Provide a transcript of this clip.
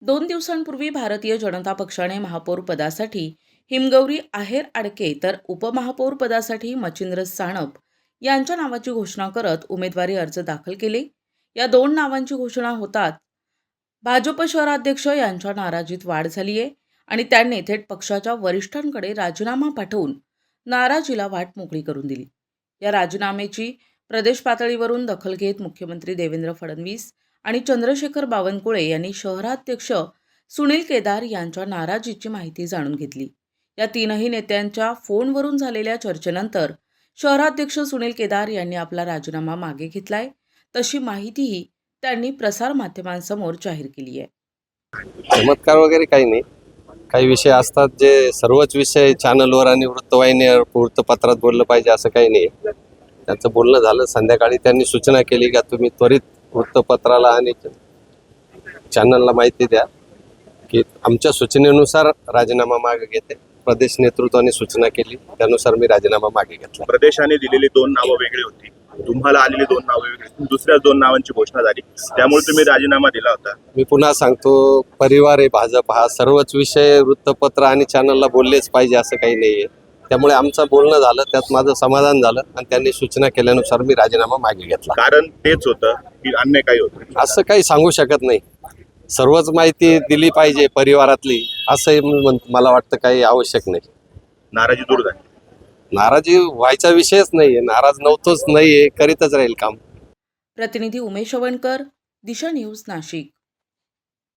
2 दिवसांपूर्वी भारतीय जनता पक्षाने महापौर पदासाठी हिमगौरी आहेर आडके तर उपमहापौर पदासाठी मच्छिंद्र सानप यांच्या नावाची घोषणा करत उमेदवारी अर्ज दाखल केले. या दोन नावांची घोषणा होतात भाजप शहराध्यक्ष यांच्या नाराजीत वाढ झाली आहे आणि त्यांनी थेट पक्षाच्या वरिष्ठांकडे राजीनामा पाठवून नाराजीला वाट मोकळी करून दिली. या राजीनाम्याची प्रदेश पातळीवरून दखल घेत मुख्यमंत्री देवेंद्र फडणवीस आणि चंद्रशेखर बावनकुळे यांनी शहराध्यक्ष सुनील केदार यांच्या नाराजीची माहिती जाणून घेतली. या तीनही नेत्यांच्या फोनवरून झालेल्या चर्चेनंतर शहराध्यक्ष सुनील केदार यांनी आपला राजीनामा मागे घेतलाय. तशी माहितीही त्यांनी प्रसारमाध्यमांसमोर जाहीर केली आहे. चमत्कार वगैरे काही नाही. काही विषय असतात जे सर्वच विषय चॅनलवर आणि वृत्तवाहिनीवर वृत्तपत्रात बोललं पाहिजे असं काही नाही. त्यांचं बोलणं झालं. संध्याकाळी त्यांनी सूचना केली का तुम्ही त्वरित वृत्तपत्राला आणि चॅनलला माहिती द्या की आमच्या सूचनेनुसार राजीनामा मागे घेते. प्रदेश नेतृत्वाने सूचना केली त्यानुसार मी राजीनामा मागे घेतला. प्रदेशाने दिलेली दोन नावं वेगळी होती, तुम्हाला आलेली दोन नावं वेगळी, दुसऱ्या दोन नावांची घोषणा झाली, त्यामुळे तुम्ही राजीनामा दिला होता. मी पुन्हा सांगतो, परिवार आहे भाजप हा सर्वच विषय वृत्तपत्र आणि चॅनलला बोललेच पाहिजे असं काही नाहीये. त्यामुळे आमचं बोलणं झालं, त्यात माझं समाधान झालं आणि त्यांनी सूचना केल्यानुसार मी राजीनामा मागे घेतला. कारण तेच होतं की अन्य काही होतं असं काही सांगू शकत नाही. सर्वच माहिती दिली पाहिजे परिवारातली असं मला वाटतं काही आवश्यक नाही. नाराजी दूर झाली. नाराजी व्हायचा विषयच नाहीये. नाराज नव्हतोच, नाहीये, करीतच राहील काम. प्रतिनिधी उमेश अवणकर, दिशा न्यूज, नाशिक.